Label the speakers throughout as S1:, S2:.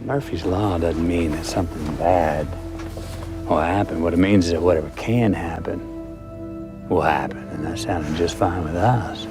S1: Murphy's Law doesn't mean that something bad will happen. What it means is that whatever can happen will happen, and that sounded just fine with us.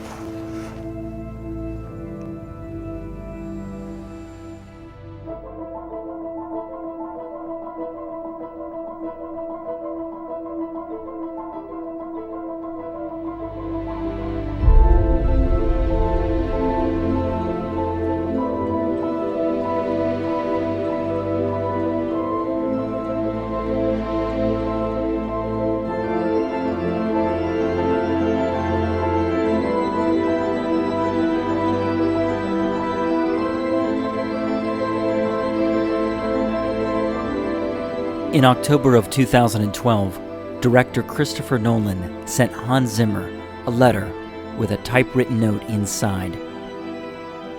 S2: In October of 2012, director Christopher Nolan sent Hans Zimmer a letter with a typewritten note inside.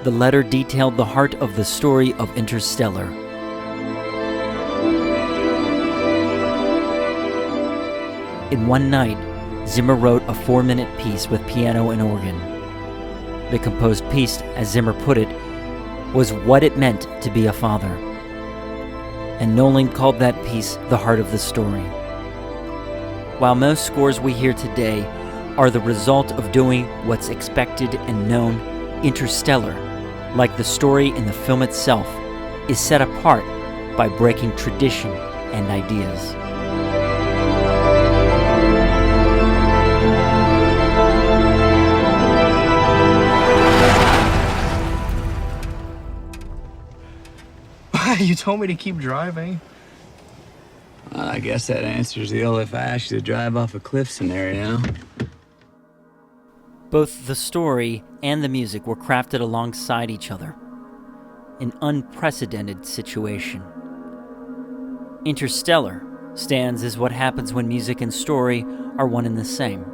S2: The letter detailed the heart of the story of Interstellar. In one night, Zimmer wrote a 4-minute piece with piano and organ. The composed piece, as Zimmer put it, was what it meant to be a father. And Nolan called that piece the heart of the story. While most scores we hear today are the result of doing what's expected and known, Interstellar, like the story in the film itself, is set apart by breaking tradition and ideas.
S3: You told me to keep driving.
S1: Well, I guess that answers the old if I asked you to drive off a cliff scenario.
S2: Both the story and the music were crafted alongside each other. An unprecedented situation. Interstellar stands as what happens when music and story are one and the same.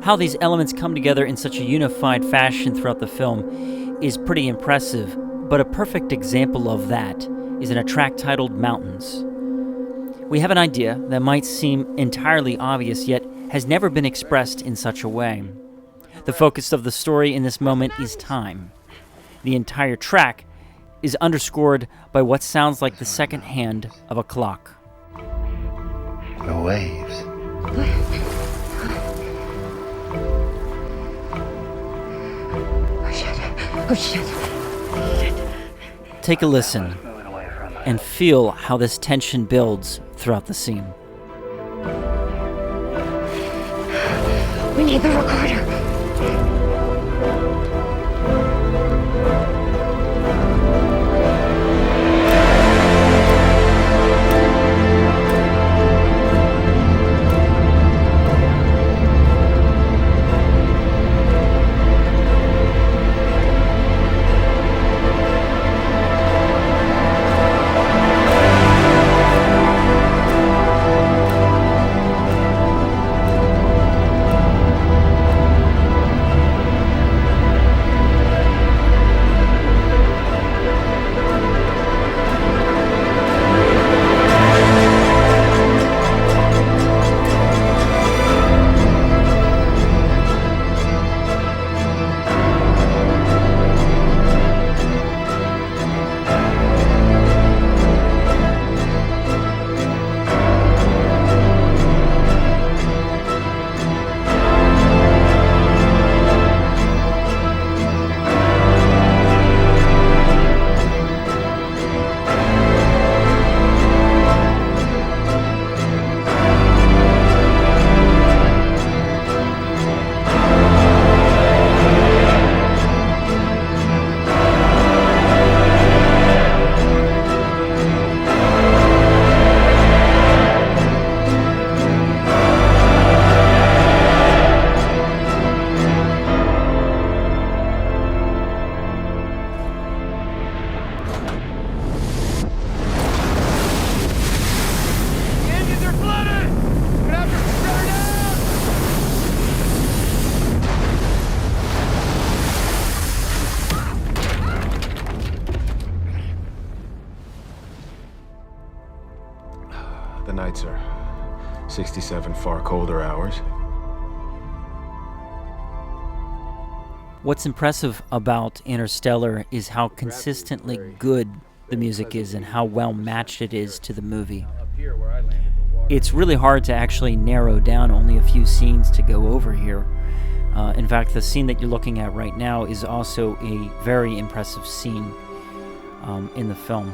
S2: How these elements come together in such a unified fashion throughout the film is pretty impressive, but a perfect example of that is in a track titled Mountains. We have an idea that might seem entirely obvious, yet has never been expressed in such a way. The focus of the story in this moment is time. The entire track is underscored by what sounds like the second hand of a clock.
S1: The waves.
S4: Oh shit.
S2: Take a listen and feel how this tension builds throughout the scene.
S4: We need the recorder.
S3: The nights are 67 far colder hours.
S2: What's impressive about Interstellar is how consistently good the music is and how well matched it is to the movie. It's really hard to actually narrow down only a few scenes to go over here. In fact, the scene that you're looking at right now is also a very impressive scene in the film.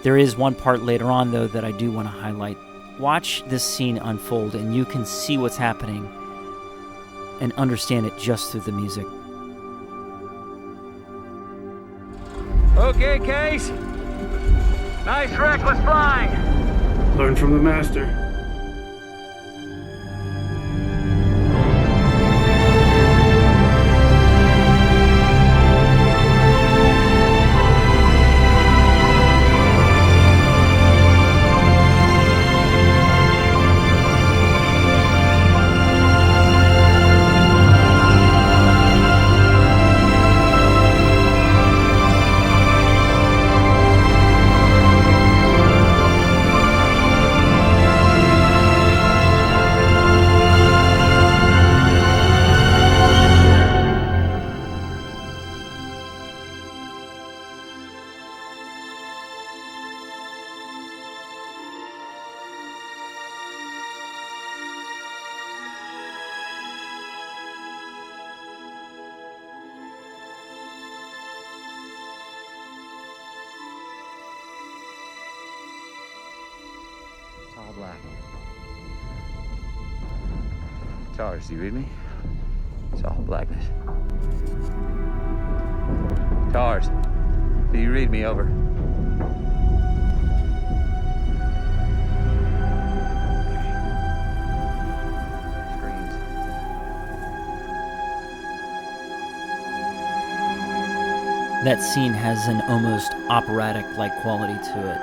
S2: There is one part later on, though, that I do want to highlight. Watch this scene unfold, and you can see what's happening and understand it just through the music.
S1: Okay, Case. Nice reckless flying.
S5: Learn from the master.
S1: It's all black. Tars, do you read me? It's all blackness. Tars, do you read me? Over. Screens.
S2: That scene has an almost operatic-like quality to it.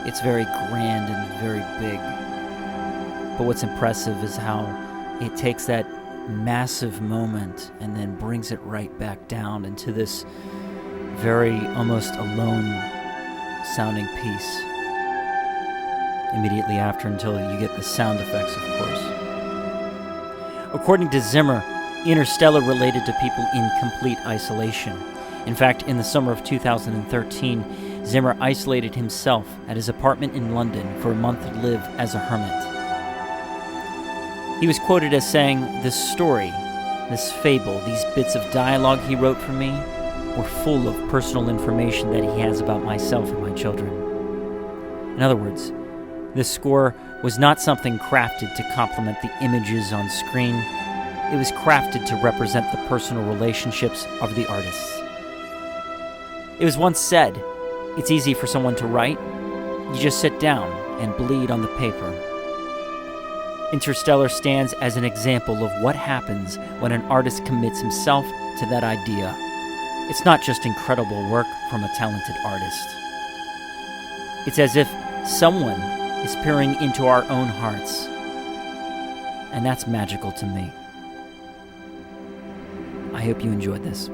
S2: It's very grand and very big. But what's impressive is how it takes that massive moment and then brings it right back down into this very almost alone sounding piece immediately after, until you get the sound effects, of course. According to Zimmer, Interstellar related to people in complete isolation. In fact, in the summer of 2013, Zimmer isolated himself at his apartment in London for a month to live as a hermit. He was quoted as saying, "This story, this fable, these bits of dialogue he wrote for me were full of personal information that he has about myself and my children." In other words, this score was not something crafted to complement the images on screen. It was crafted to represent the personal relationships of the artists. It was once said, it's easy for someone to write. You just sit down and bleed on the paper. Interstellar stands as an example of what happens when an artist commits himself to that idea. It's not just incredible work from a talented artist. It's as if someone is peering into our own hearts. And that's magical to me. I hope you enjoyed this.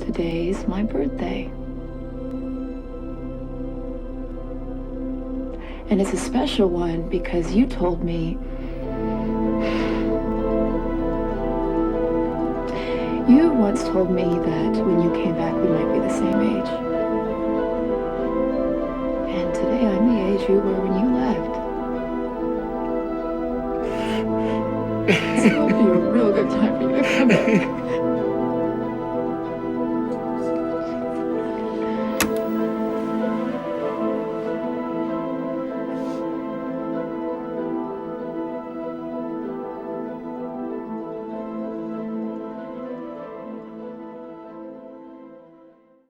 S6: Today's my birthday. And it's a special one because you told me you once told me that when you came back we might be the same age. And today I'm the age you were when you left. So it'll be a real good time for you to come back.